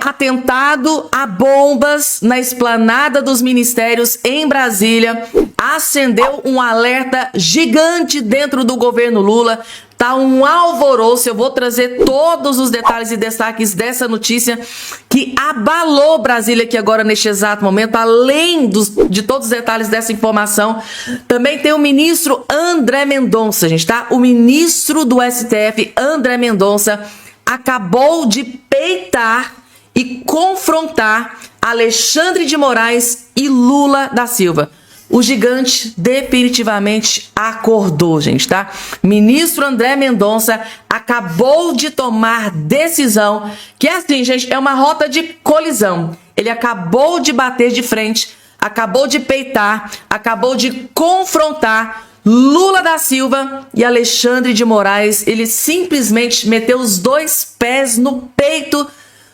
Atentado a bombas na esplanada dos ministérios em Brasília acendeu um alerta gigante dentro do governo Lula. Tá um alvoroço. Eu vou trazer todos os detalhes e destaques dessa notícia que abalou Brasília aqui agora neste exato momento. Além de todos os detalhes dessa informação, também tem o ministro André Mendonça, gente, tá? O ministro do STF, André Mendonça, acabou de peitar e confrontar Alexandre de Moraes e Lula da Silva. O gigante definitivamente acordou, gente, tá? Ministro André Mendonça acabou de tomar decisão que, assim, gente, é uma rota de colisão. Ele acabou de bater de frente, acabou de peitar, acabou de confrontar Lula da Silva e Alexandre de Moraes. Ele simplesmente meteu os dois pés no peito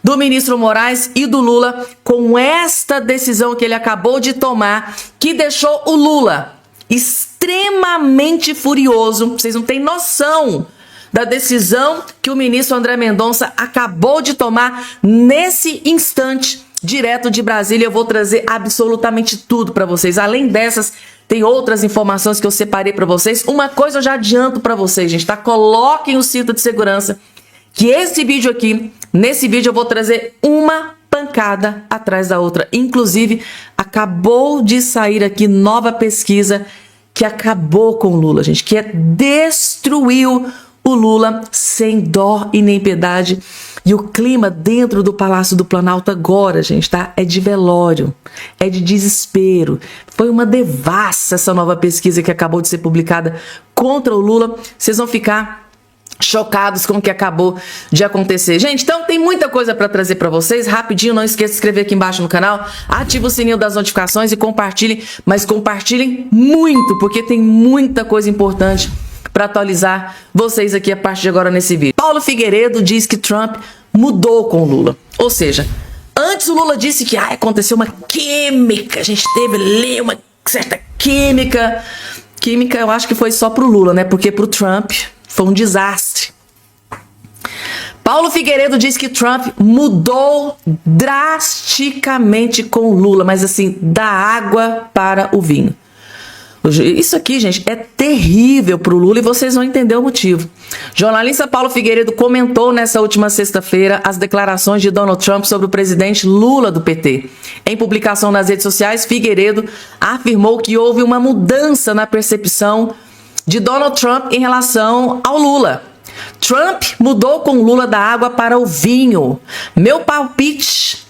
do ministro Moraes e do Lula com esta decisão que ele acabou de tomar, que deixou o Lula extremamente furioso. Vocês não têm noção da decisão que o ministro André Mendonça acabou de tomar nesse instante, direto de Brasília. Eu vou trazer absolutamente tudo para vocês. Além dessas, tem outras informações que eu separei para vocês. Uma coisa eu já adianto para vocês, gente, tá? Coloquem o cinto de segurança, que esse vídeo aqui, nesse vídeo eu vou trazer uma pancada atrás da outra. Inclusive, acabou de sair aqui nova pesquisa que acabou com o Lula, gente, que destruiu o Lula sem dó e nem piedade. E o clima dentro do Palácio do Planalto agora, gente, tá? É de velório, é de desespero. Foi uma devassa essa nova pesquisa que acabou de ser publicada contra o Lula. Vocês vão ficar chocados com o que acabou de acontecer. Gente, então tem muita coisa para trazer para vocês. Rapidinho, não esqueça de se inscrever aqui embaixo no canal, ativa o sininho das notificações e compartilhem, mas compartilhem muito, porque tem muita coisa importante para atualizar vocês aqui a partir de agora nesse vídeo. Paulo Figueiredo diz que Trump mudou com o Lula. Ou seja, antes o Lula disse que aconteceu uma química, a gente teve ali uma certa química. Química eu acho que foi só pro Lula, né? Porque pro Trump foi um desastre. Paulo Figueiredo diz que Trump mudou drasticamente com o Lula, mas assim, da água para o vinho. Isso aqui, gente, é terrível para o Lula e vocês vão entender o motivo. Jornalista Paulo Figueiredo comentou nessa última sexta-feira as declarações de Donald Trump sobre o presidente Lula do PT. Em publicação nas redes sociais, Figueiredo afirmou que houve uma mudança na percepção de Donald Trump em relação ao Lula. Trump mudou com Lula da água para o vinho. Meu palpite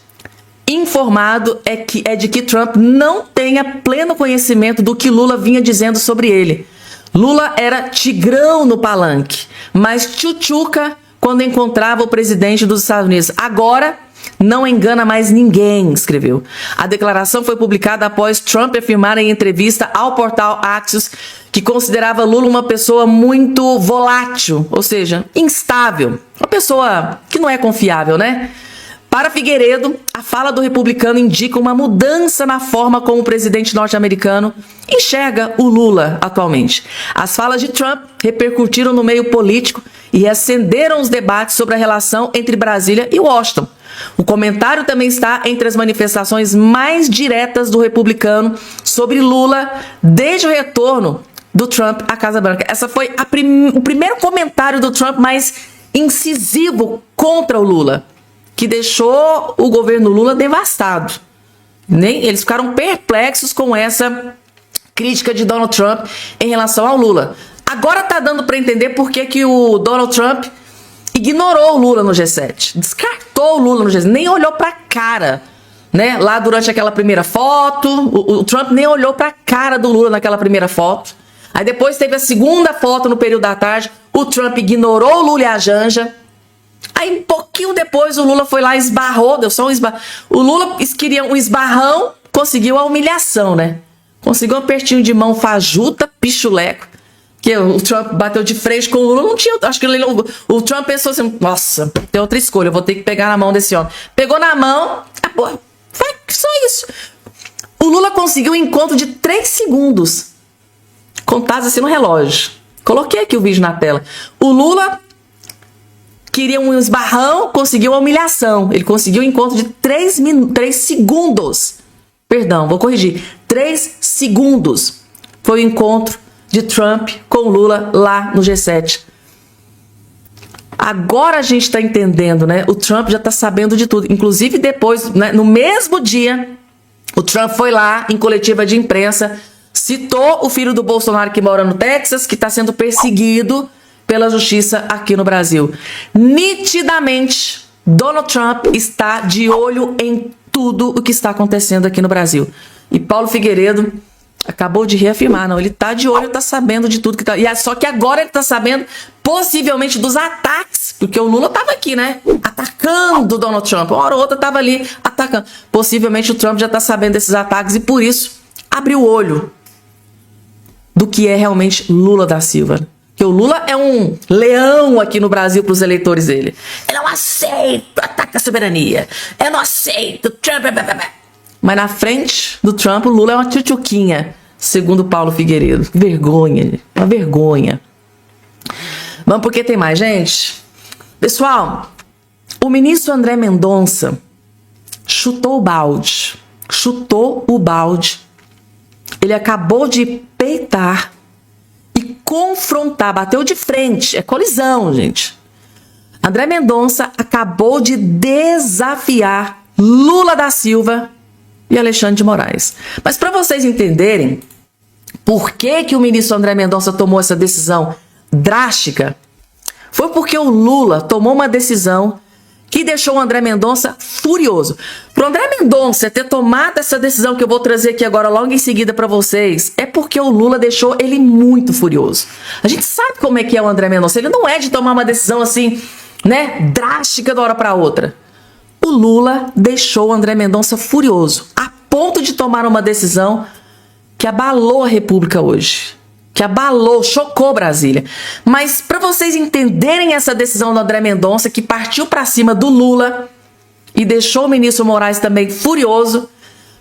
informado é de que Trump não tenha pleno conhecimento do que Lula vinha dizendo sobre ele. Lula era tigrão no palanque, mas tchutchuca quando encontrava o presidente dos Estados Unidos. Agora não engana mais ninguém, escreveu. A declaração foi publicada após Trump afirmar em entrevista ao portal Axios que considerava Lula uma pessoa muito volátil, ou seja, instável. Uma pessoa que não é confiável, né? Para Figueiredo, a fala do republicano indica uma mudança na forma como o presidente norte-americano enxerga o Lula atualmente. As falas de Trump repercutiram no meio político e acenderam os debates sobre a relação entre Brasília e Washington. O comentário também está entre as manifestações mais diretas do republicano sobre Lula desde o retorno do Trump à Casa Branca. Essa foi o primeiro comentário do Trump mais incisivo contra o Lula, que deixou o governo Lula devastado. Eles ficaram perplexos com essa crítica de Donald Trump em relação ao Lula. Agora tá dando para entender por que o Donald Trump ignorou o Lula no G7, descartou o Lula no G7, nem olhou para a cara, né? Lá durante aquela primeira foto, o Trump nem olhou para a cara do Lula naquela primeira foto. Aí depois teve a segunda foto no período da tarde, o Trump ignorou o Lula e a Janja. Aí um pouquinho depois o Lula foi lá e esbarrou, deu só um esbarrão. O Lula queria um esbarrão, conseguiu a humilhação, né? Conseguiu um apertinho de mão fajuta, pichuleco, que o Trump bateu de frente com o Lula, não tinha, acho que o Trump pensou assim, nossa, tem outra escolha, eu vou ter que pegar na mão desse homem. Pegou na mão, foi só isso. O Lula conseguiu um encontro de 3 segundos, contados assim no relógio. Coloquei aqui o vídeo na tela. O Lula queria um esbarrão, conseguiu uma humilhação. Ele conseguiu um encontro de 3 segundos. Perdão, vou corrigir. 3 segundos foi o encontro de Trump com Lula lá no G7. Agora a gente está entendendo, né? O Trump já está sabendo de tudo. Inclusive depois, né, no mesmo dia, o Trump foi lá em coletiva de imprensa, citou o filho do Bolsonaro que mora no Texas, que está sendo perseguido pela justiça aqui no Brasil. Nitidamente, Donald Trump está de olho em tudo o que está acontecendo aqui no Brasil. E Paulo Figueiredo acabou de reafirmar, não, ele tá de olho, tá sabendo de tudo que tá. E é só que agora ele tá sabendo, possivelmente, dos ataques, porque o Lula tava aqui, né? Atacando o Donald Trump. Uma hora ou outra tava ali atacando. Possivelmente o Trump já tá sabendo desses ataques e por isso abriu o olho do que é realmente Lula da Silva. Porque o Lula é um leão aqui no Brasil para os eleitores dele. Eu não aceito ataque à soberania. Eu não aceito Trump. Mas na frente do Trump, o Lula é uma tchutchuquinha, segundo Paulo Figueiredo. Vergonha, uma vergonha. Vamos porque tem mais, gente. Pessoal, o ministro André Mendonça chutou o balde. Chutou o balde. Ele acabou de peitar e confrontar, bateu de frente. É colisão, gente. André Mendonça acabou de desafiar Lula da Silva e Alexandre de Moraes. Mas para vocês entenderem por que o ministro André Mendonça tomou essa decisão drástica, foi porque o Lula tomou uma decisão que deixou o André Mendonça furioso. Para o André Mendonça ter tomado essa decisão que eu vou trazer aqui agora logo em seguida para vocês, é porque o Lula deixou ele muito furioso. A gente sabe como é que é o André Mendonça. Ele não é de tomar uma decisão assim, né, drástica de uma hora para outra. O Lula deixou o André Mendonça furioso, a ponto de tomar uma decisão que abalou a República hoje. Que abalou, chocou Brasília. Mas para vocês entenderem essa decisão do André Mendonça, que partiu para cima do Lula e deixou o ministro Moraes também furioso,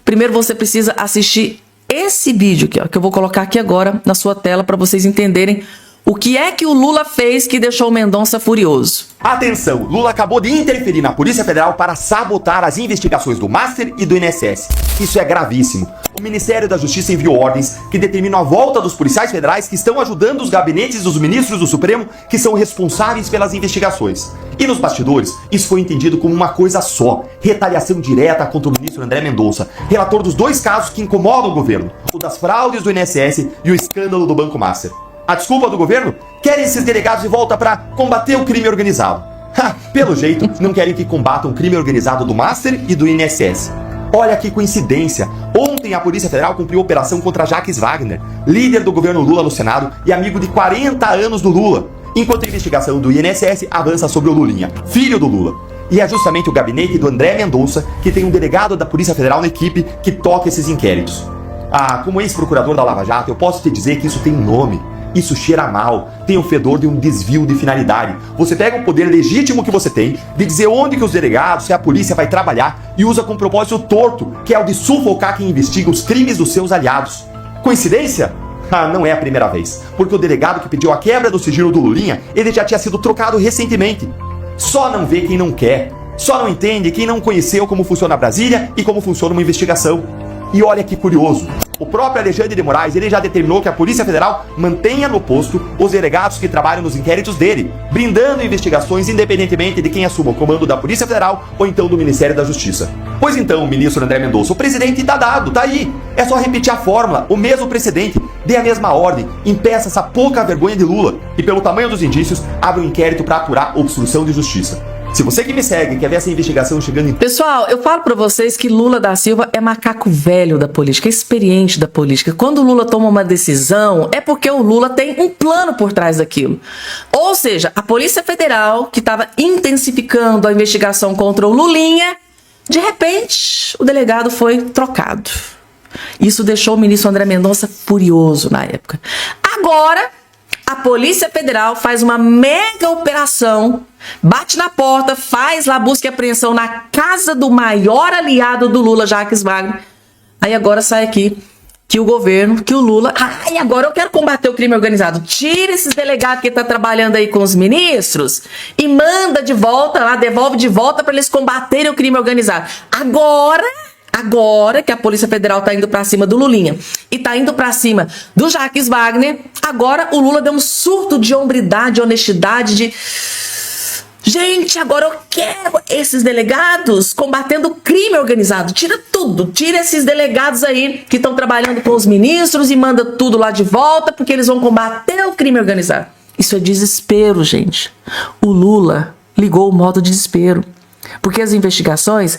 primeiro você precisa assistir esse vídeo aqui, ó, que eu vou colocar aqui agora na sua tela para vocês entenderem o que é que o Lula fez que deixou o Mendonça furioso. Atenção, Lula acabou de interferir na Polícia Federal para sabotar as investigações do Master e do INSS. Isso é gravíssimo. O Ministério da Justiça enviou ordens que determinam a volta dos policiais federais que estão ajudando os gabinetes dos ministros do Supremo que são responsáveis pelas investigações. E nos bastidores, isso foi entendido como uma coisa só: retaliação direta contra o ministro André Mendonça, relator dos 2 casos que incomodam o governo, o das fraudes do INSS e o escândalo do Banco Master. A desculpa do governo? Querem esses delegados de volta para combater o crime organizado. Pelo jeito, não querem que combatam o crime organizado do Master e do INSS. Olha que coincidência. Ontem a Polícia Federal cumpriu operação contra Jacques Wagner, líder do governo Lula no Senado e amigo de 40 anos do Lula, enquanto a investigação do INSS avança sobre o Lulinha, filho do Lula. E é justamente o gabinete do André Mendonça que tem um delegado da Polícia Federal na equipe que toca esses inquéritos. Como ex-procurador da Lava Jato, eu posso te dizer que isso tem um nome. Isso cheira mal, tem o fedor de um desvio de finalidade. Você pega o poder legítimo que você tem de dizer onde que os delegados e a polícia vai trabalhar e usa com um propósito torto, que é o de sufocar quem investiga os crimes dos seus aliados. Coincidência? Não é a primeira vez, porque o delegado que pediu a quebra do sigilo do Lulinha, ele já tinha sido trocado recentemente. Só não vê quem não quer, só não entende quem não conheceu como funciona Brasília e como funciona uma investigação. E olha que curioso, o próprio Alexandre de Moraes, ele já determinou que a Polícia Federal mantenha no posto os delegados que trabalham nos inquéritos dele, brindando investigações independentemente de quem assuma o comando da Polícia Federal ou então do Ministério da Justiça. Pois então, ministro André Mendonça, o presidente tá dado, tá aí. É só repetir a fórmula, o mesmo precedente, dê a mesma ordem, impeça essa pouca vergonha de Lula e, pelo tamanho dos indícios, abra um inquérito para apurar obstrução de justiça. Se você que me segue quer ver essa investigação chegando em... Pessoal, eu falo pra vocês que Lula da Silva é macaco velho da política, é experiente da política. Quando o Lula toma uma decisão, é porque o Lula tem um plano por trás daquilo. Ou seja, a Polícia Federal, que estava intensificando a investigação contra o Lulinha, de repente, o delegado foi trocado. Isso deixou o ministro André Mendonça furioso na época. Agora, a Polícia Federal faz uma mega operação, bate na porta, faz lá busca e apreensão na casa do maior aliado do Lula, Jacques Wagner. Aí agora sai aqui que o governo, que o Lula... Ai, agora eu quero combater o crime organizado. Tira esses delegados que tá trabalhando aí com os ministros e manda de volta lá, devolve de volta para eles combaterem o crime organizado. Agora que a Polícia Federal tá indo pra cima do Lulinha e tá indo pra cima do Jacques Wagner, agora o Lula deu um surto de hombridade, de honestidade, de... Gente, agora eu quero esses delegados combatendo o crime organizado. Tira tudo, tira esses delegados aí que estão trabalhando com os ministros e manda tudo lá de volta porque eles vão combater o crime organizado. Isso é desespero, gente. O Lula ligou o modo desespero porque as investigações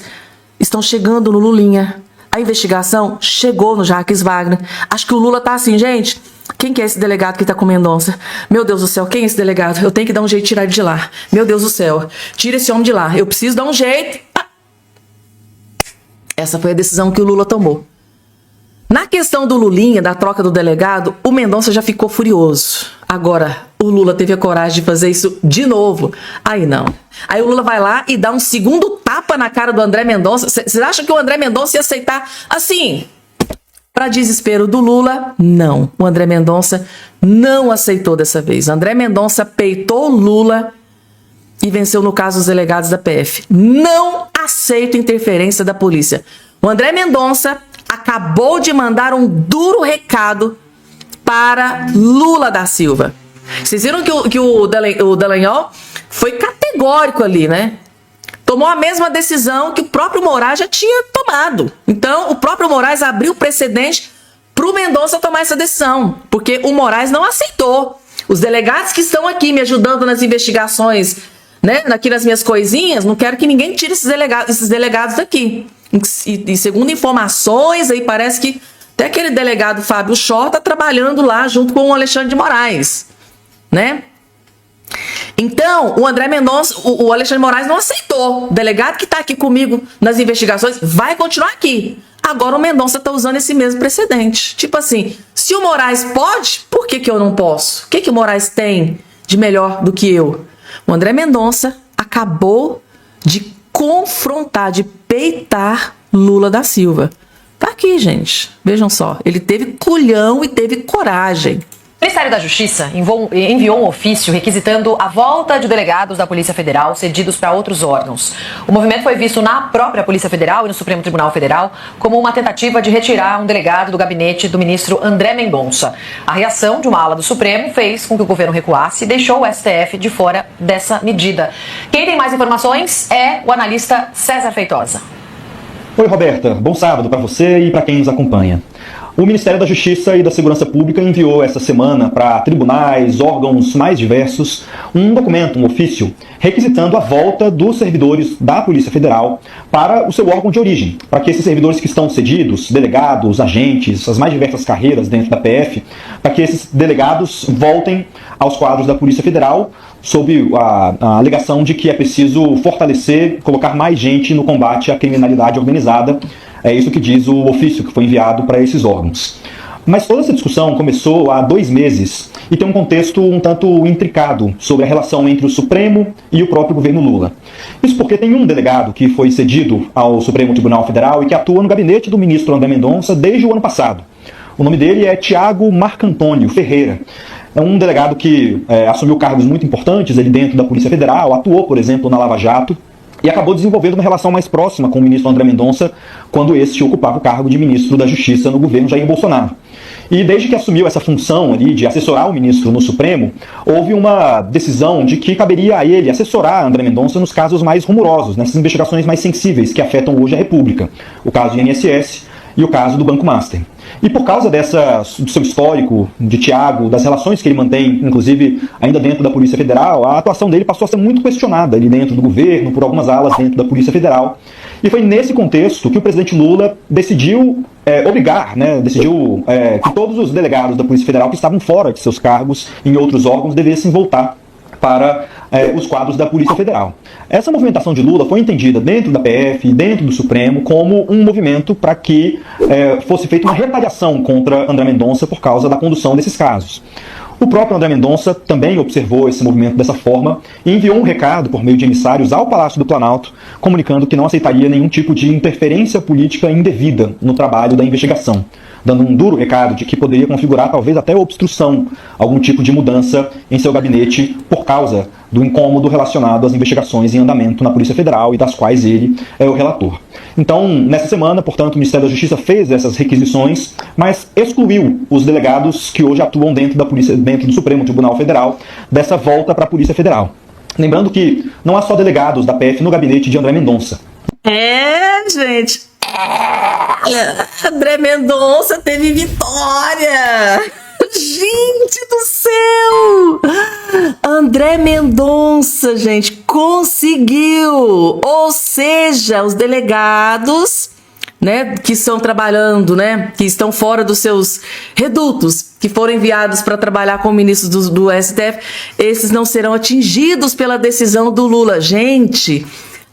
estão chegando no Lulinha. A investigação chegou no Jacques Wagner. Acho que o Lula tá assim, gente... Quem que é esse delegado que tá com Mendonça? Meu Deus do céu, quem é esse delegado? Eu tenho que dar um jeito de tirar ele de lá. Meu Deus do céu, tira esse homem de lá. Eu preciso dar um jeito. Essa foi a decisão que o Lula tomou. Na questão do Lulinha, da troca do delegado, o Mendonça já ficou furioso. Agora, o Lula teve a coragem de fazer isso de novo. Aí não. Aí o Lula vai lá e dá um segundo tapa na cara do André Mendonça. Vocês acham que o André Mendonça ia aceitar assim? Para desespero do Lula, não. O André Mendonça não aceitou dessa vez. O André Mendonça peitou o Lula e venceu no caso dos delegados da PF. Não aceito interferência da polícia. O André Mendonça acabou de mandar um duro recado para Lula da Silva. Vocês viram que o Dallagnol foi categórico ali, né? Tomou a mesma decisão que o próprio Moraes já tinha tomado. Então, o próprio Moraes abriu precedente para o Mendonça tomar essa decisão, porque o Moraes não aceitou. Os delegados que estão aqui me ajudando nas investigações, né, aqui nas minhas coisinhas, não quero que ninguém tire esses delegados daqui. E segundo informações, aí parece que até aquele delegado Fábio Chó está trabalhando lá junto com o Alexandre de Moraes, né? Então, o André Mendonça, o Alexandre de Moraes não aceitou. O delegado que está aqui comigo nas investigações vai continuar aqui. Agora o Mendonça está usando esse mesmo precedente. Tipo assim, se o Moraes pode, por que eu não posso? O que o Moraes tem de melhor do que eu? O André Mendonça acabou de confrontar, de peitar Lula da Silva. Tá aqui, gente. Vejam só. Ele teve culhão e teve coragem. O Ministério da Justiça enviou um ofício requisitando a volta de delegados da Polícia Federal cedidos para outros órgãos. O movimento foi visto na própria Polícia Federal e no Supremo Tribunal Federal como uma tentativa de retirar um delegado do gabinete do ministro André Mendonça. A reação de uma ala do Supremo fez com que o governo recuasse e deixou o STF de fora dessa medida. Quem tem mais informações é o analista César Feitosa. Oi, Roberta. Bom sábado para você e para quem nos acompanha. O Ministério da Justiça e da Segurança Pública enviou esta semana para tribunais, órgãos mais diversos, um documento, um ofício, requisitando a volta dos servidores da Polícia Federal para o seu órgão de origem, para que esses servidores que estão cedidos, delegados, agentes, as mais diversas carreiras dentro da PF, para que esses delegados voltem aos quadros da Polícia Federal, sob a alegação de que é preciso fortalecer, colocar mais gente no combate à criminalidade organizada. É isso que diz o ofício que foi enviado para esses órgãos. Mas toda essa discussão começou há 2 meses e tem um contexto um tanto intricado sobre a relação entre o Supremo e o próprio governo Lula. Isso porque tem um delegado que foi cedido ao Supremo Tribunal Federal e que atua no gabinete do ministro André Mendonça desde o ano passado. O nome dele é Tiago Marcantônio Ferreira. É um delegado que assumiu cargos muito importantes ali dentro da Polícia Federal, atuou, por exemplo, na Lava Jato, e acabou desenvolvendo uma relação mais próxima com o ministro André Mendonça quando este ocupava o cargo de ministro da Justiça no governo Jair Bolsonaro. E desde que assumiu essa função ali de assessorar o ministro no Supremo, houve uma decisão de que caberia a ele assessorar André Mendonça nos casos mais rumorosos, nessas investigações mais sensíveis que afetam hoje a República, o caso do INSS e o caso do Banco Master. E por causa do seu histórico de Tiago, das relações que ele mantém, inclusive ainda dentro da Polícia Federal, a atuação dele passou a ser muito questionada ali dentro do governo, por algumas alas dentro da Polícia Federal. E foi nesse contexto que o presidente Lula decidiu decidiu que todos os delegados da Polícia Federal que estavam fora de seus cargos em outros órgãos devessem voltar para os quadros da Polícia Federal. Essa movimentação de Lula foi entendida dentro da PF e dentro do Supremo como um movimento para que fosse feita uma retaliação contra André Mendonça por causa da condução desses casos. O próprio André Mendonça também observou esse movimento dessa forma e enviou um recado por meio de emissários ao Palácio do Planalto, comunicando que não aceitaria nenhum tipo de interferência política indevida no trabalho da investigação, dando um duro recado de que poderia configurar talvez até obstrução, algum tipo de mudança em seu gabinete por causa do incômodo relacionado às investigações em andamento na Polícia Federal e das quais ele é o relator. Então, nessa semana, portanto, o Ministério da Justiça fez essas requisições, mas excluiu os delegados que hoje atuam dentro da polícia, dentro do Supremo Tribunal Federal, dessa volta para a Polícia Federal. Lembrando que não há só delegados da PF no gabinete de André Mendonça. Gente. André Mendonça teve vitória. Gente do céu! André Mendonça, gente, conseguiu! Ou seja, os delegados, né, que estão trabalhando, né, que estão fora dos seus redutos, que foram enviados para trabalhar com ministros do STF, esses não serão atingidos pela decisão do Lula. Gente,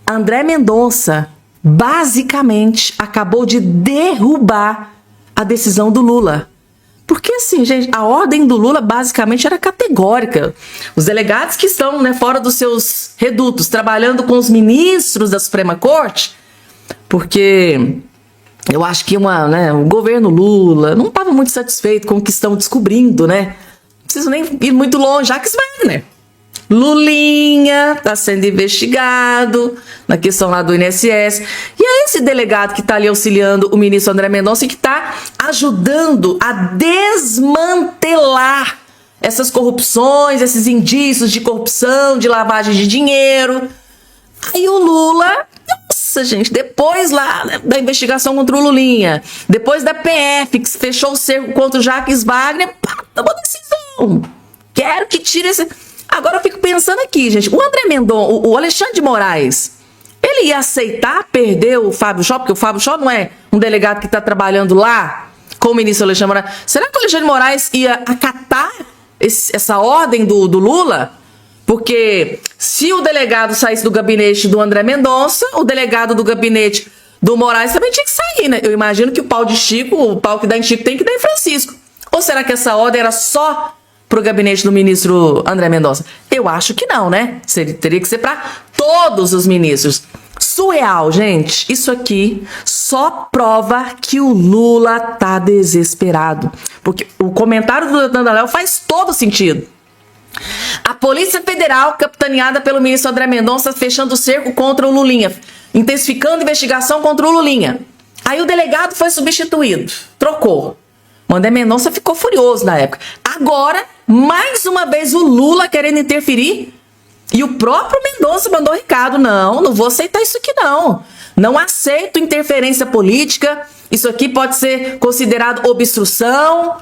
André Mendonça basicamente acabou de derrubar a decisão do Lula. Porque assim, gente, a ordem do Lula basicamente era categórica. Os delegados que estão, né, fora dos seus redutos, trabalhando com os ministros da Suprema Corte, porque eu acho que o governo Lula não estava muito satisfeito com o que estão descobrindo, né? Não preciso nem ir muito longe, Jacques Wagner. Lulinha está sendo investigado na questão lá do INSS. E é esse delegado que está ali auxiliando o ministro André Mendonça e que está ajudando a desmantelar essas corrupções, esses indícios de corrupção, de lavagem de dinheiro. Aí o Lula, nossa gente, depois lá da investigação contra o Lulinha, depois da PF que fechou o cerco contra o Jacques Wagner, tomou decisão. Quero que tire esse... Agora eu fico pensando aqui, gente, o André Mendonça, o Alexandre de Moraes, ele ia aceitar perder o Fábio Chó, porque o Fábio Chó não é um delegado que está trabalhando lá com o ministro Alexandre de Moraes. Será que o Alexandre de Moraes ia acatar essa ordem do Lula? Porque se o delegado saísse do gabinete do André Mendonça, o delegado do gabinete do Moraes também tinha que sair, né? Eu imagino que o pau de Chico, o pau que dá em Chico tem que dar em Francisco. Ou será que essa ordem era só pro gabinete do ministro André Mendonça? Eu acho que não, né? Teria que ser para todos os ministros. Surreal, gente. Isso aqui só prova que o Lula tá desesperado. Porque o comentário do Dandaléu faz todo sentido. A Polícia Federal, capitaneada pelo ministro André Mendonça, fechando o cerco contra o Lulinha, intensificando a investigação contra o Lulinha. Aí o delegado foi substituído, trocou. O André Mendonça ficou furioso na época. Agora, mais uma vez, o Lula querendo interferir. E o próprio Mendonça mandou recado. Não vou aceitar isso aqui não. Não aceito interferência política. Isso aqui pode ser considerado obstrução.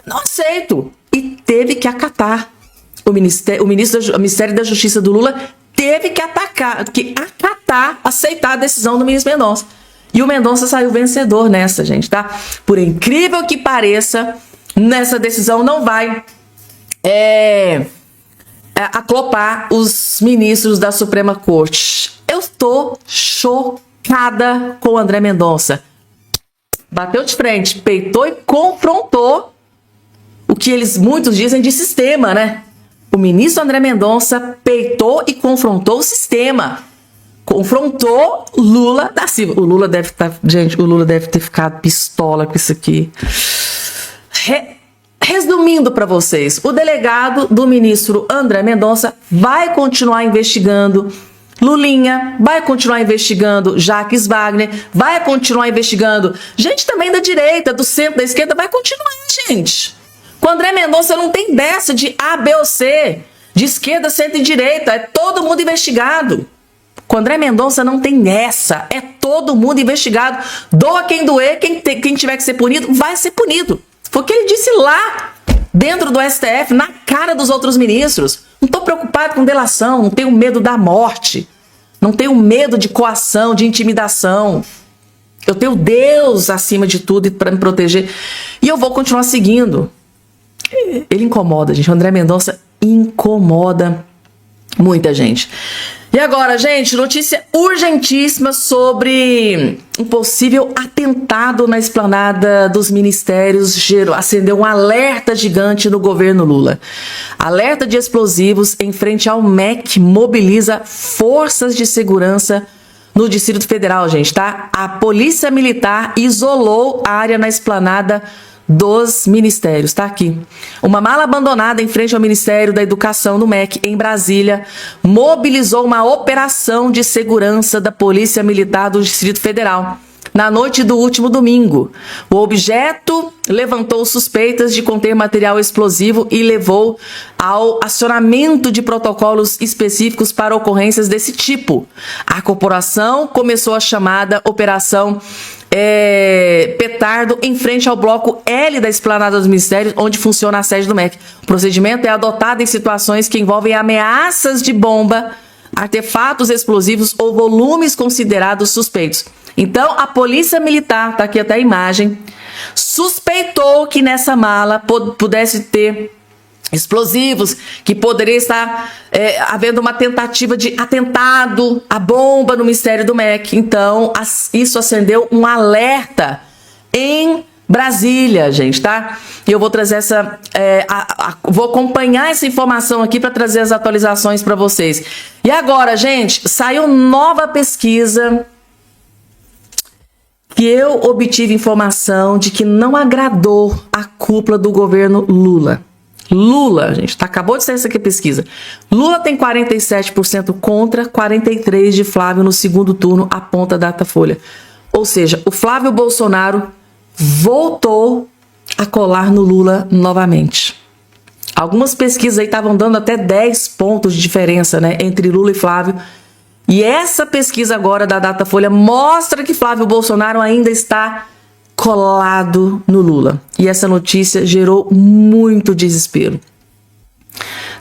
Não aceito. E teve que acatar. O Ministério da Justiça do Lula teve que acatar, aceitar a decisão do ministro Mendonça. E o Mendonça saiu vencedor nessa, gente, tá? Por incrível que pareça, nessa decisão não vai aclopar os ministros da Suprema Corte. Eu tô chocada com o André Mendonça. Bateu de frente, peitou e confrontou o que muitos dizem de sistema, né? O ministro André Mendonça peitou e confrontou o sistema. Confrontou Lula da Silva. O Lula deve ter ficado pistola com isso aqui. Resumindo para vocês, o delegado do ministro André Mendonça vai continuar investigando Lulinha, vai continuar investigando Jacques Wagner, vai continuar investigando gente também da direita, do centro, da esquerda, vai continuar, gente. Com o André Mendonça não tem dessa de A, B ou C, de esquerda, centro e direita, é todo mundo investigado. Com o André Mendonça não tem essa, é todo mundo investigado. Doa quem doer, quem tiver que ser punido, vai ser punido. Foi o que ele disse lá, dentro do STF, na cara dos outros ministros. Não estou preocupado com delação, não tenho medo da morte, não tenho medo de coação, de intimidação. Eu tenho Deus acima de tudo para me proteger. E eu vou continuar seguindo. Ele incomoda, gente. O André Mendonça incomoda muita gente. E agora, gente, notícia urgentíssima sobre um possível atentado na esplanada dos ministérios. Acendeu um alerta gigante no governo Lula. Alerta de explosivos em frente ao MEC mobiliza forças de segurança no Distrito Federal, gente, tá? A Polícia Militar isolou a área na esplanada dos ministérios, tá aqui. Uma mala abandonada em frente ao Ministério da Educação no MEC, em Brasília, mobilizou uma operação de segurança da Polícia Militar do Distrito Federal na noite do último domingo. O objeto levantou suspeitas de conter material explosivo e levou ao acionamento de protocolos específicos para ocorrências desse tipo. A corporação começou a chamada Operação Petardo em frente ao bloco L da esplanada dos ministérios, onde funciona a sede do MEC. O procedimento é adotado em situações que envolvem ameaças de bomba, artefatos explosivos ou volumes considerados suspeitos. Então, a Polícia Militar, tá aqui até a imagem, suspeitou que nessa mala pudesse ter explosivos, que poderia estar havendo uma tentativa de atentado à bomba no Ministério do MEC. Então, isso acendeu um alerta em Brasília, gente, tá? E eu vou trazer vou acompanhar essa informação aqui para trazer as atualizações para vocês. E agora, gente, saiu nova pesquisa que eu obtive informação de que não agradou a cúpula do governo Lula. Lula, gente, acabou de sair essa aqui a pesquisa. Lula tem 47% contra, 43% de Flávio no segundo turno, aponta a Datafolha. Ou seja, o Flávio Bolsonaro voltou a colar no Lula novamente. Algumas pesquisas aí estavam dando até 10 pontos de diferença, né, entre Lula e Flávio. E essa pesquisa agora da Datafolha mostra que Flávio Bolsonaro ainda está colado no Lula. E essa notícia gerou muito desespero.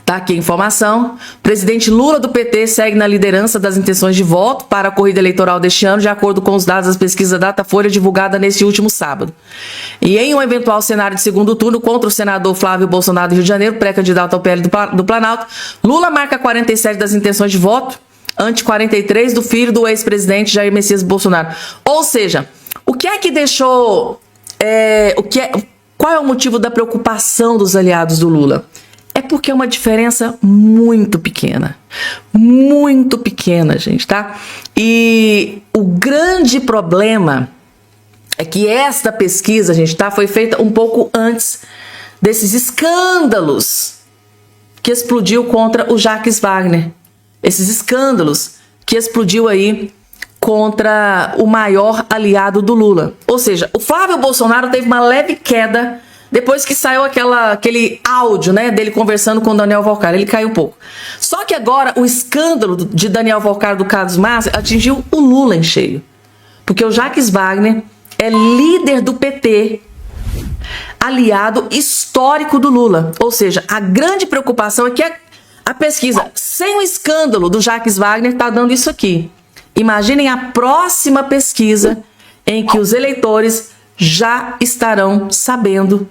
Tá aqui a informação. O presidente Lula do PT segue na liderança das intenções de voto para a corrida eleitoral deste ano, de acordo com os dados das pesquisas da Datafolha divulgada neste último sábado. E em um eventual cenário de segundo turno contra o senador Flávio Bolsonaro do Rio de Janeiro, pré-candidato ao PL do Planalto, Lula marca 47% das intenções de voto, ante 43% do filho do ex-presidente Jair Messias Bolsonaro. Ou seja, o que é que deixou... qual é o motivo da preocupação dos aliados do Lula? É porque é uma diferença muito pequena. Muito pequena, gente, tá? E o grande problema é que esta pesquisa, gente, tá? Foi feita um pouco antes desses escândalos que explodiu contra o Jacques Wagner. Esses escândalos que explodiu aí contra o maior aliado do Lula. Ou seja, o Flávio Bolsonaro teve uma leve queda depois que saiu aquele áudio, né, dele conversando com o Daniel Valcár. Ele caiu um pouco. Só que agora o escândalo de Daniel Valcár do Carlos Massa atingiu o Lula em cheio. Porque o Jacques Wagner é líder do PT, aliado histórico do Lula. Ou seja, a grande preocupação é que a pesquisa sem o escândalo do Jacques Wagner está dando isso aqui. Imaginem a próxima pesquisa em que os eleitores já estarão sabendo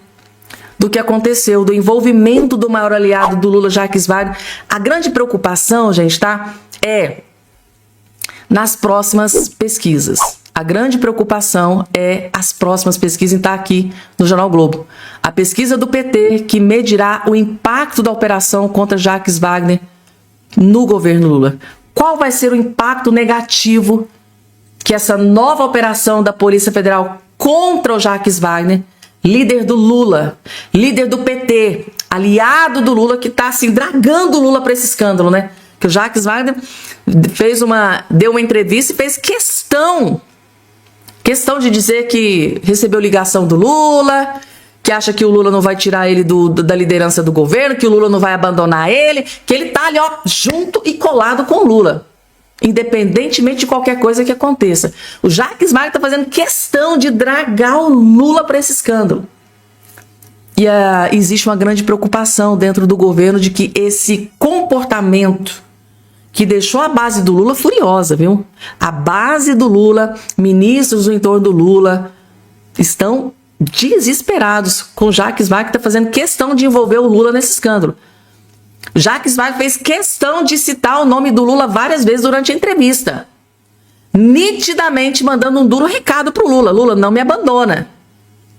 do que aconteceu, do envolvimento do maior aliado do Lula, Jacques Wagner. A grande preocupação, gente, tá? É nas próximas pesquisas. A grande preocupação é as próximas pesquisas, está aqui no Jornal Globo. A pesquisa do PT que medirá o impacto da operação contra Jacques Wagner no governo Lula. Qual vai ser o impacto negativo que essa nova operação da Polícia Federal contra o Jacques Wagner, líder do Lula, líder do PT, aliado do Lula, que está assim, dragando o Lula para esse escândalo, né? Que o Jacques Wagner deu uma entrevista e fez questão de dizer que recebeu ligação do Lula, que acha que o Lula não vai tirar ele da liderança do governo, que o Lula não vai abandonar ele, que ele tá ali, ó, junto e colado com o Lula, independentemente de qualquer coisa que aconteça. O Jacques Wagner tá fazendo questão de dragar o Lula para esse escândalo. E existe uma grande preocupação dentro do governo de que esse comportamento que deixou a base do Lula furiosa, viu? A base do Lula, ministros do entorno do Lula, estão desesperados com o Jacques Wagner, que está fazendo questão de envolver o Lula nesse escândalo. Jacques Wagner fez questão de citar o nome do Lula várias vezes durante a entrevista. Nitidamente mandando um duro recado pro Lula. Lula, não me abandona.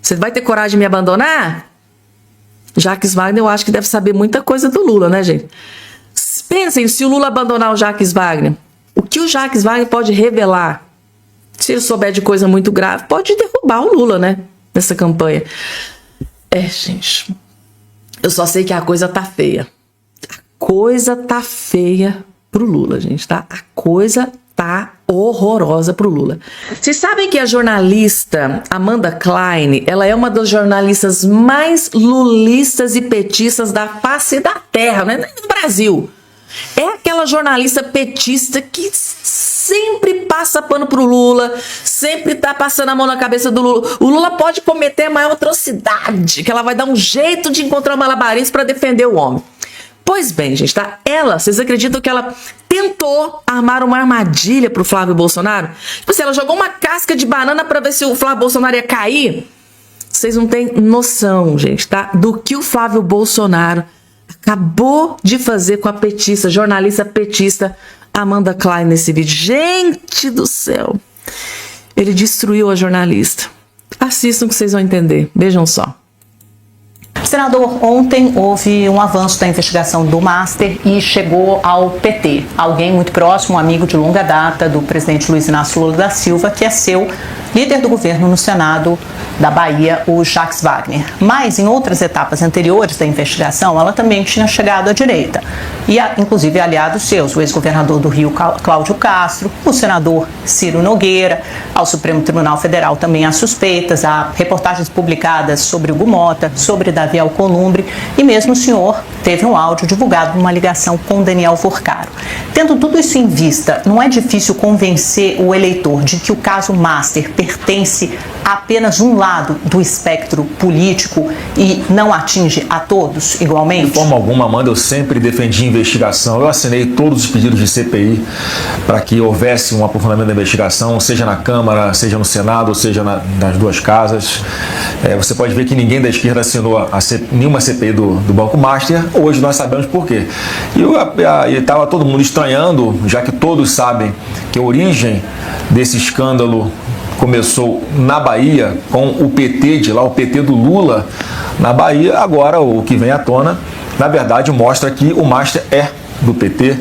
Você vai ter coragem de me abandonar? Jacques Wagner, eu acho que deve saber muita coisa do Lula, né, gente? Pensem, se o Lula abandonar o Jacques Wagner, o que o Jacques Wagner pode revelar? Se ele souber de coisa muito grave, pode derrubar o Lula, né? Nessa campanha. Gente, eu só sei que a coisa tá feia. A coisa tá feia pro Lula, gente, tá? A coisa tá horrorosa pro Lula. Vocês sabem que a jornalista Amanda Klein, ela é uma das jornalistas mais lulistas e petistas da face da terra, né? No Brasil. É aquela jornalista petista que sempre passa pano pro Lula, sempre tá passando a mão na cabeça do Lula. O Lula pode cometer a maior atrocidade, que ela vai dar um jeito de encontrar um malabarista para defender o homem. Pois bem, gente, tá? Vocês acreditam que ela tentou armar uma armadilha pro Flávio Bolsonaro? Tipo assim, ela jogou uma casca de banana para ver se o Flávio Bolsonaro ia cair? Vocês não têm noção, gente, tá? Do que o Flávio Bolsonaro acabou de fazer com a petista, jornalista petista Amanda Klein nesse vídeo. Gente do céu! Ele destruiu a jornalista. Assistam que vocês vão entender. Vejam só. Senador, ontem houve um avanço da investigação do Master e chegou ao PT. Alguém muito próximo, um amigo de longa data do presidente Luiz Inácio Lula da Silva, que é seu líder do governo no Senado da Bahia, o Jacques Wagner. Mas em outras etapas anteriores da investigação, ela também tinha chegado à direita. E inclusive aliados seus, o ex-governador do Rio, Cláudio Castro, o senador Ciro Nogueira, ao Supremo Tribunal Federal também há suspeitas, há reportagens publicadas sobre Hugo Mota, sobre Davi Alcolumbre, e mesmo o senhor teve um áudio divulgado numa ligação com Daniel Vorcaro. Tendo tudo isso em vista, não é difícil convencer o eleitor de que o caso Master pertence a apenas um lado do espectro político e não atinge a todos igualmente? De forma alguma, Amanda, eu sempre defendi investigação. Eu assinei todos os pedidos de CPI para que houvesse um aprofundamento da investigação, seja na Câmara, seja no Senado, seja nas duas casas. Você pode ver que ninguém da esquerda assinou nenhuma CPI do Banco Master. Hoje nós sabemos por quê. E estava todo mundo estranhando, já que todos sabem que a origem desse escândalo começou na Bahia, com o PT de lá, o PT do Lula na Bahia. Agora o que vem à tona, na verdade, mostra que o Master é do PT,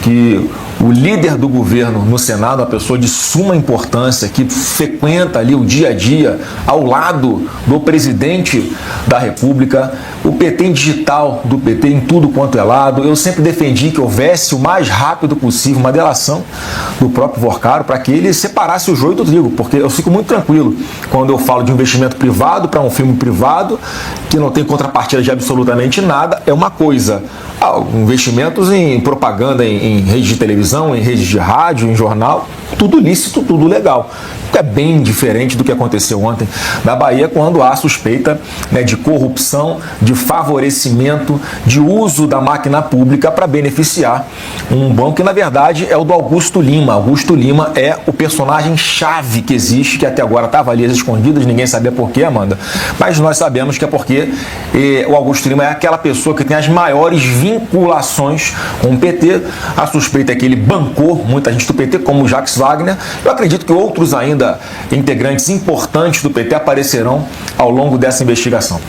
que o líder do governo no Senado, uma pessoa de suma importância, que frequenta ali o dia a dia ao lado do presidente da República, o PT em digital do PT em tudo quanto é lado. Eu sempre defendi que houvesse o mais rápido possível uma delação do próprio Vorcaro para que ele separasse o joio do trigo, porque eu fico muito tranquilo quando eu falo de investimento privado para um filme privado que não tem contrapartida de absolutamente nada. É uma coisa, investimentos em propaganda em rede de televisão, em rede de rádio, em jornal, tudo lícito, tudo legal. É bem diferente do que aconteceu ontem na Bahia, quando há suspeita, de corrupção, de favorecimento, de uso da máquina pública para beneficiar um banco que, na verdade, é o do Augusto Lima. Augusto Lima é o personagem-chave que existe, que até agora estava ali às escondidas, ninguém sabia por quê, Amanda, mas nós sabemos que é porque o Augusto Lima é aquela pessoa que tem as maiores vinculações com o PT. A suspeita é que ele bancou muita gente do PT, como o Jacques Wagner. Eu acredito que outros ainda integrantes importantes do PT aparecerão ao longo dessa investigação.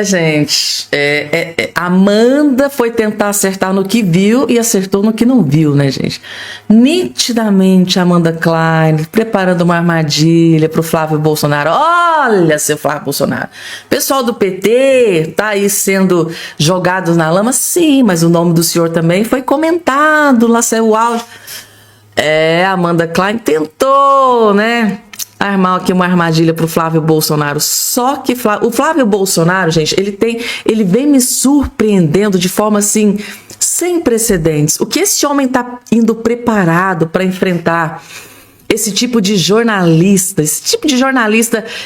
Gente, Amanda foi tentar acertar no que viu e acertou no que não viu, né, gente? Nitidamente, Amanda Klein preparando uma armadilha pro Flávio Bolsonaro. Olha, seu Flávio Bolsonaro, pessoal do PT tá aí sendo jogados na lama, sim, mas o nome do senhor também foi comentado, lá saiu o áudio. Amanda Klein tentou, né, armar aqui uma armadilha pro Flávio Bolsonaro. Só que o Flávio Bolsonaro, gente, ele vem me surpreendendo de forma assim sem precedentes. O que esse homem tá indo preparado para enfrentar esse tipo de jornalista,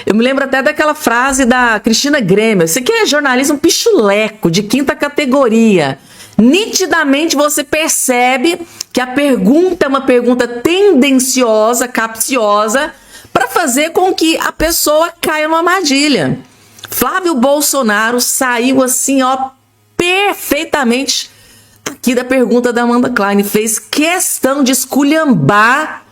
eu me lembro até daquela frase da Cristina Grêmio: isso aqui é jornalismo pichuleco, de quinta categoria. Nitidamente você percebe que a pergunta é uma pergunta tendenciosa, capciosa, para fazer com que a pessoa caia numa armadilha. Flávio Bolsonaro saiu assim, perfeitamente aqui da pergunta da Amanda Klein. Fez questão de esculhambar,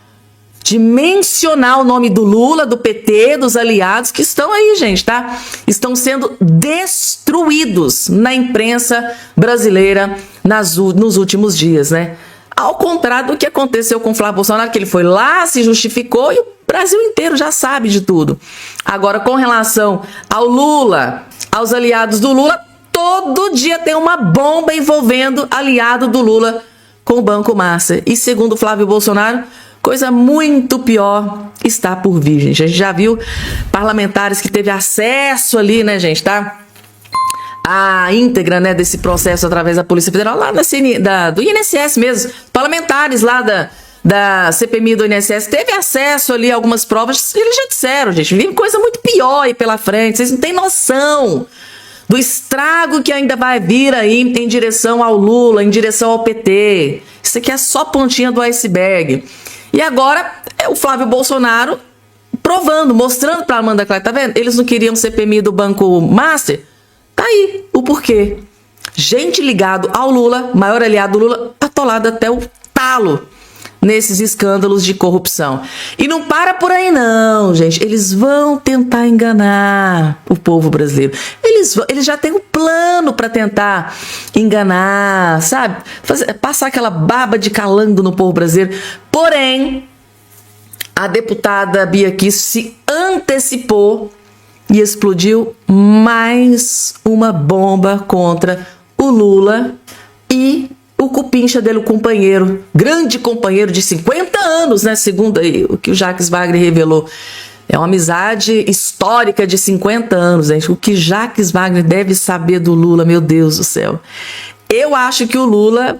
de mencionar o nome do Lula, do PT, dos aliados que estão aí, gente, tá? Estão sendo destruídos na imprensa brasileira nos últimos dias, né? Ao contrário do que aconteceu com o Flávio Bolsonaro, que ele foi lá, se justificou e o Brasil inteiro já sabe de tudo. Agora, com relação ao Lula, aos aliados do Lula, todo dia tem uma bomba envolvendo aliado do Lula com o Banco Master. E segundo Flávio Bolsonaro, coisa muito pior está por vir, gente. A gente já viu parlamentares que teve acesso ali, né, gente, tá? A íntegra, né, desse processo através da Polícia Federal, lá do INSS mesmo. Parlamentares lá da CPMI do INSS teve acesso ali a algumas provas. Eles já disseram, gente, vive coisa muito pior aí pela frente. Vocês não têm noção do estrago que ainda vai vir aí em direção ao Lula, em direção ao PT. Isso aqui é só pontinha do iceberg. E agora é o Flávio Bolsonaro provando, mostrando para Amanda Klein, tá vendo? Eles não queriam CPMI do Banco Master? Tá aí o porquê. Gente ligado ao Lula, maior aliado do Lula, atolado até o talo nesses escândalos de corrupção. E não para por aí não, gente. Eles vão tentar enganar o povo brasileiro. Eles já têm um plano para tentar enganar, sabe? Passar aquela baba de calango no povo brasileiro. Porém, a deputada Bia Kicis se antecipou e explodiu mais uma bomba contra o Lula e o cupincha dele, o companheiro, grande companheiro de 50 anos, né? Segundo aí, o que o Jacques Wagner revelou. É uma amizade histórica de 50 anos, gente. O que Jacques Wagner deve saber do Lula, meu Deus do céu. Eu acho que o Lula...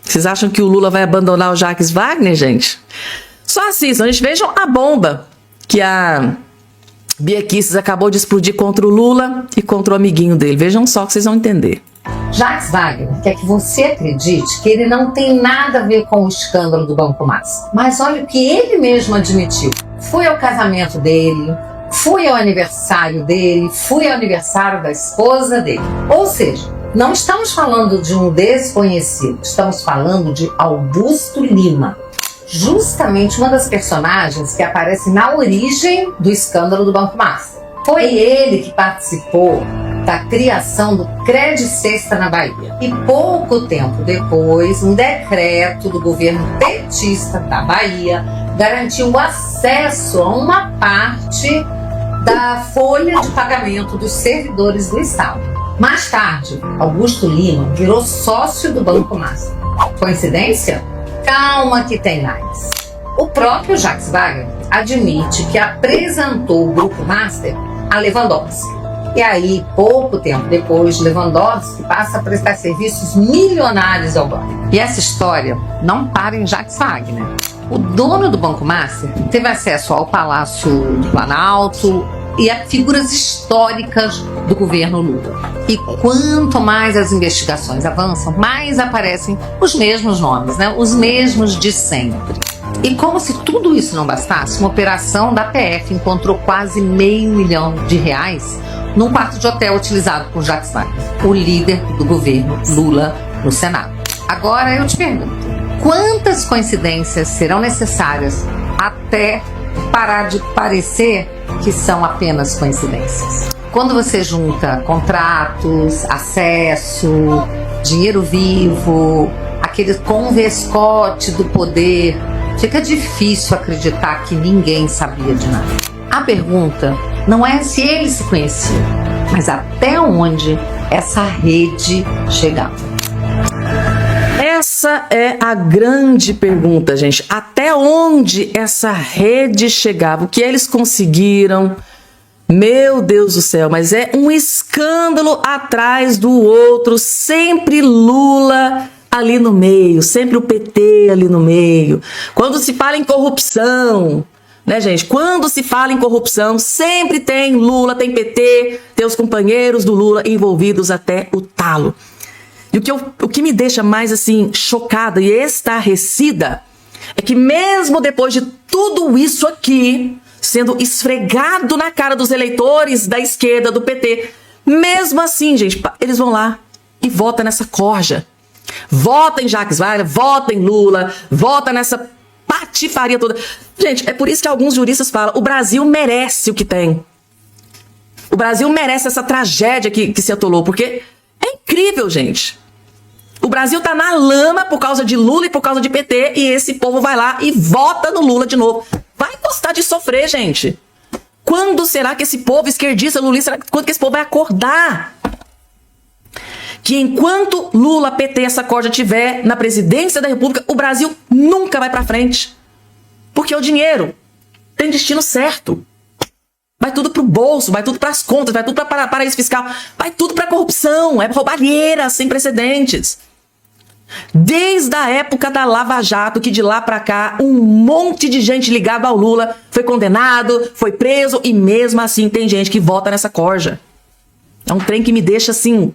Vocês acham que o Lula vai abandonar o Jacques Wagner, gente? Só assistam, a gente vejam a bomba que a Bia Kicis acabou de explodir contra o Lula e contra o amiguinho dele. Vejam só que vocês vão entender. Jacques Wagner quer que você acredite que ele não tem nada a ver com o escândalo do Banco Master. Mas olha o que ele mesmo admitiu. Fui ao casamento dele, fui ao aniversário dele, fui ao aniversário da esposa dele. Ou seja, não estamos falando de um desconhecido, estamos falando de Augusto Lima. Justamente uma das personagens que aparece na origem do escândalo do Banco Master. Foi ele que participou da criação do Credicesta na Bahia. E pouco tempo depois, um decreto do governo petista da Bahia garantiu o acesso a uma parte da folha de pagamento dos servidores do Estado. Mais tarde, Augusto Lima virou sócio do Banco Master. Coincidência? Calma que tem mais. O próprio Jacques Wagner admite que apresentou o Grupo Master a Lewandowski. E aí, pouco tempo depois, Lewandowski passa a prestar serviços milionários ao banco. E essa história não para em Jacques Wagner. O dono do Banco Master teve acesso ao Palácio do Planalto e a figuras históricas do governo Lula. E quanto mais as investigações avançam, mais aparecem os mesmos nomes, né? Os mesmos de sempre. E como se tudo isso não bastasse, uma operação da PF encontrou quase R$500 milhão num quarto de hotel utilizado por Jacques Wagner, o líder do governo Lula no Senado. Agora eu te pergunto, quantas coincidências serão necessárias até parar de parecer que são apenas coincidências? Quando você junta contratos, acesso, dinheiro vivo, aquele convescote do poder, fica difícil acreditar que ninguém sabia de nada. A pergunta não é se eles se conheciam, mas até onde essa rede chegava. Essa é a grande pergunta, gente. Até onde essa rede chegava? O que eles conseguiram? Meu Deus do céu, mas é um escândalo atrás do outro. Sempre Lula ali no meio, sempre o PT ali no meio. Quando se fala em corrupção, né, gente? Quando se fala em corrupção, sempre tem Lula, tem PT, tem os companheiros do Lula envolvidos até o talo. E o que me deixa mais assim chocada e estarrecida é que mesmo depois de tudo isso aqui sendo esfregado na cara dos eleitores da esquerda, do PT, mesmo assim, gente, eles vão lá e vota nessa corja. Vota em Jacques Wagner, vota em Lula, vota nessa patifaria toda. Gente, é por isso que alguns juristas falam, o Brasil merece o que tem. O Brasil merece essa tragédia que se atolou, porque é incrível, gente. O Brasil tá na lama por causa de Lula e por causa de PT, e esse povo vai lá e vota no Lula de novo. Vai gostar de sofrer, gente. Quando será que esse povo esquerdista, lulista, quando que esse povo vai acordar? Que enquanto Lula, PT, essa corja tiver na presidência da República, o Brasil nunca vai pra frente. Porque o dinheiro tem destino certo. Vai tudo pro bolso, vai tudo pras contas, vai tudo pra paraíso fiscal, vai tudo pra corrupção, é roubalheira sem precedentes. Desde a época da Lava Jato, que de lá pra cá um monte de gente ligada ao Lula foi condenado, foi preso, e mesmo assim tem gente que vota nessa corja. É um trem que me deixa assim...